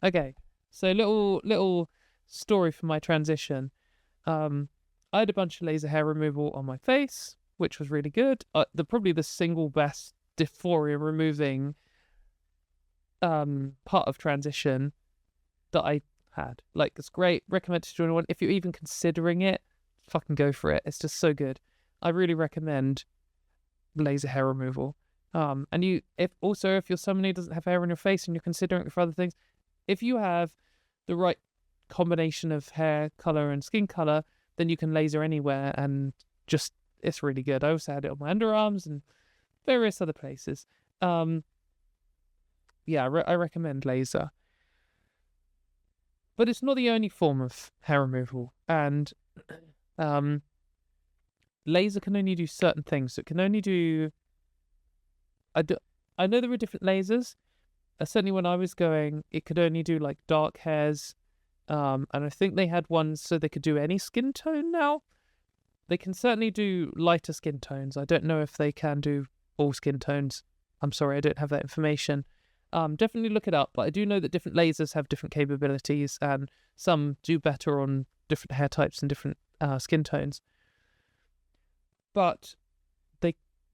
Okay, so little story for my transition. I had a bunch of laser hair removal on my face, which was really good. Probably the single best dysphoria removing part of transition that I had. Like, it's great. Recommend it to anyone. If you're even considering it, fucking go for it. It's just so good. I really recommend laser hair removal. And if you're someone who doesn't have hair on your face and you're considering it for other things, if you have the right combination of hair color and skin color, then you can laser anywhere, and just it's really good. I also had it on my underarms and various other places. Yeah, I recommend laser. But it's not the only form of hair removal, and laser can only do certain things. It can only do. I know there are different lasers. Certainly, when I was going, it could only do like dark hairs, and I think they had ones so they could do any skin tone now. They can certainly do lighter skin tones. I don't know if they can do all skin tones. I'm sorry, I don't have that information. Definitely look it up, but I do know that different lasers have different capabilities, and some do better on different hair types and different skin tones. But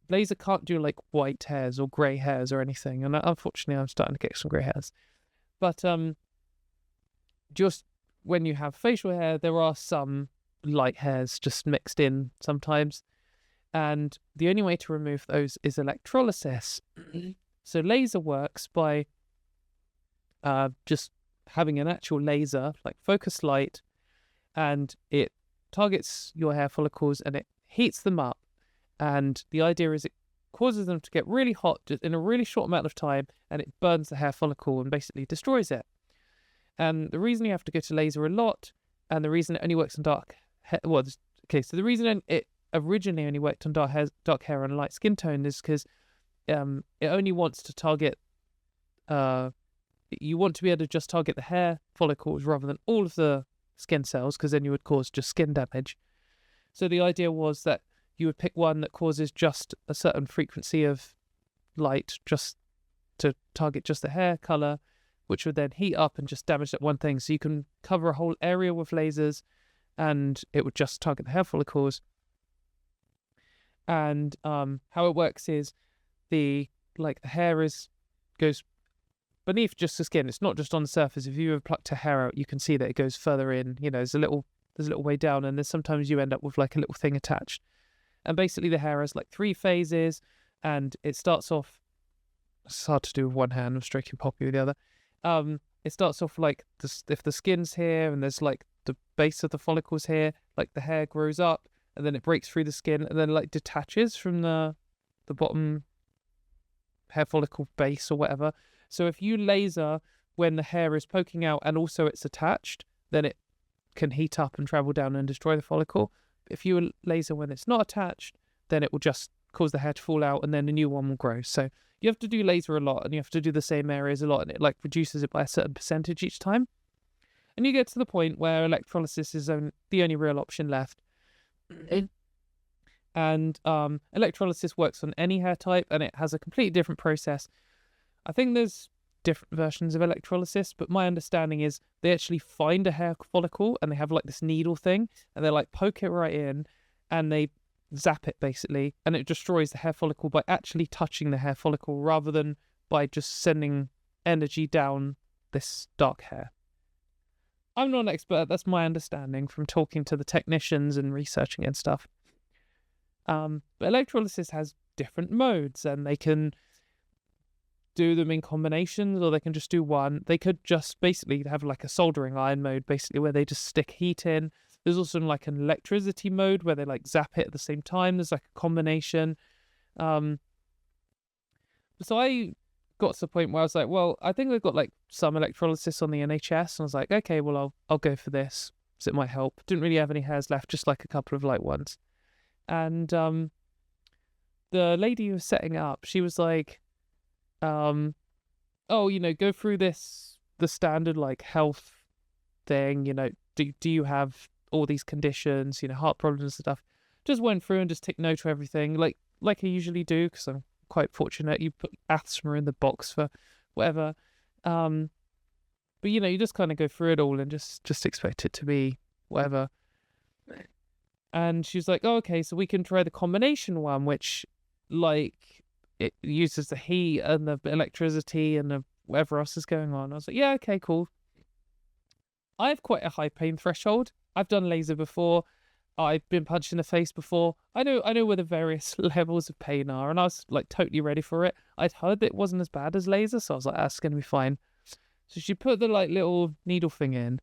laser can't do like white hairs or grey hairs or anything, and unfortunately I'm starting to get some grey hairs. But just when you have facial hair, there are some light hairs just mixed in sometimes, and the only way to remove those is electrolysis. So laser works by just having an actual laser, like focused light, and it targets your hair follicles and it heats them up. And the idea is it causes them to get really hot in a really short amount of time, and it burns the hair follicle and basically destroys it. And the reason you have to go to laser a lot, and the reason it only works on dark hair, so the reason it originally only worked on dark hair and light skin tone is because it only wants to target, you want to be able to just target the hair follicles rather than all of the skin cells, because then you would cause just skin damage. So the idea was that you would pick one that causes just a certain frequency of light just to target just the hair color, which would then heat up and just damage that one thing. So you can cover a whole area with lasers and it would just target the hair follicles. And how it works is the hair goes beneath just the skin. It's not just on the surface. If you ever plucked a hair out, you can see that it goes further in. There's a little way down, and there's sometimes you end up with like a little thing attached. And basically the hair has like 3 phases, and it starts off, it's hard to do with one hand, I'm stroking Poppy with the other. It starts off like if the skin's here and there's like the base of the follicles here, like the hair grows up and then it breaks through the skin and then like detaches from the bottom hair follicle base or whatever. So if you laser when the hair is poking out and also it's attached, then it can heat up and travel down and destroy the follicle. If you laser when it's not attached, then it will just cause the hair to fall out and then a new one will grow. So you have to do laser a lot and you have to do the same areas a lot, and it like reduces it by a certain percentage each time. And you get to the point where electrolysis is the only real option left. And electrolysis works on any hair type, and it has a completely different process. I think there's different versions of electrolysis, but my understanding is they actually find a hair follicle and they have like this needle thing and they like poke it right in and they zap it basically, and it destroys the hair follicle by actually touching the hair follicle rather than by just sending energy down this dark hair. I'm not an expert, that's my understanding from talking to the technicians and researching and stuff. But electrolysis has different modes, and they can do them in combinations, or they can just do one. They could just basically have like a soldering iron mode, basically, where they just stick heat in. There's also like an electricity mode where they like zap it at the same time. There's like a combination. So I got to the point where I was like, well, I think they've got like some electrolysis on the NHS, and I was like, okay, well, I'll go for this because it might help. Didn't really have any hairs left, just like a couple of light ones. And the lady who was setting up, she was like, oh, go through the standard like health thing, do you have all these conditions, heart problems and stuff. Just went through and just took note of everything, like I usually do, because I'm quite fortunate. You put asthma in the box for whatever. But, you just kind of go through it all and just expect it to be whatever. And she was like, oh, okay, so we can try the combination one, which, like, it uses the heat and the electricity and the whatever else is going on. I was like, yeah, okay, cool. I have quite a high pain threshold. I've done laser before. I've been punched in the face before. I know where the various levels of pain are, and I was like totally ready for it. I'd heard that it wasn't as bad as laser, so I was like, that's gonna be fine. So she put the like little needle thing in,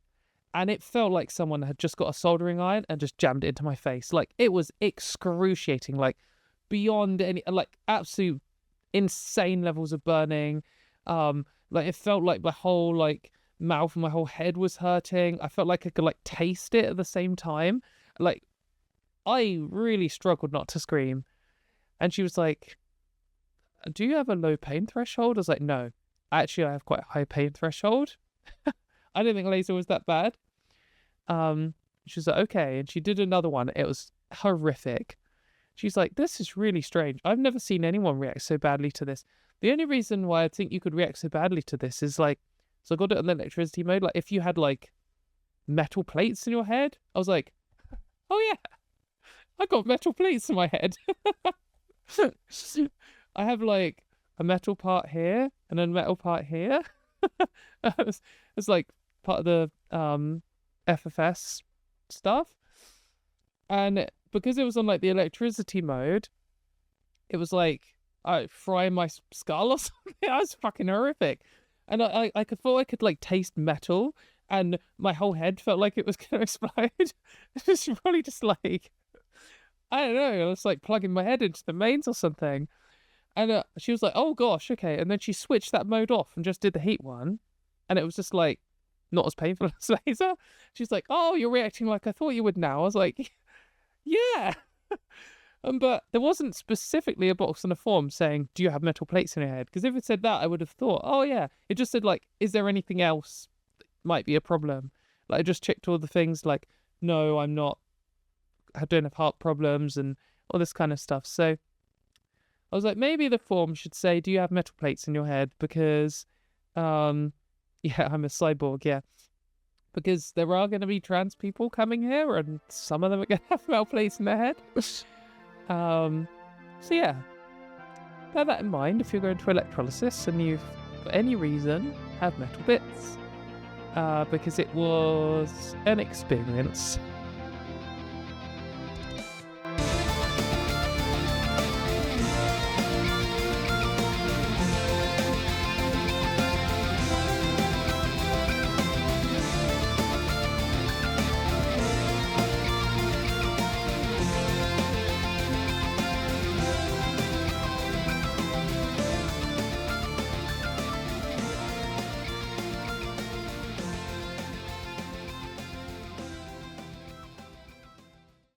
and it felt like someone had just got a soldering iron and just jammed it into my face. Like, it was excruciating, like beyond any, like absolute insane levels of burning. Like it felt like my whole like mouth and my whole head was hurting. I felt like I could like taste it at the same time. Like, I really struggled not to scream. And she was like, do you have a low pain threshold? I was like, no, actually I have quite a high pain threshold. I didn't think laser was that bad. She was like, okay. And she did another one. It was horrific. She's like, this is really strange. I've never seen anyone react so badly to this. The only reason why I think you could react so badly to this is like, so I got it on the electricity mode. Like, if you had like metal plates in your head, I was like, oh yeah, I got metal plates in my head. I have like a metal part here and a metal part here. It's like part of the FFS stuff. And because it was on like the electricity mode, it was like I frying my skull or something. That was fucking horrific. And I thought I could like taste metal, and my whole head felt like it was going to explode. It was probably just like, I don't know, I was like plugging my head into the mains or something. And she was like, oh gosh, okay. And then she switched that mode off and just did the heat one. And it was just like, not as painful as laser. She's like, oh, you're reacting like I thought you would now. I was like, yeah. But there wasn't specifically a box on the form saying, do you have metal plates in your head? Because if it said that, I would have thought, oh yeah. It just said like, is there anything else that might be a problem? Like, I just checked all the things like, no, I'm not, I don't have heart problems and all this kind of stuff. So I was like, maybe the form should say, do you have metal plates in your head? Because, yeah, I'm a cyborg, yeah. Because there are going to be trans people coming here, and some of them are going to have metal plates in their head. So yeah, bear that in mind if you're going to electrolysis and you've, for any reason, have metal bits. Because it was an experience.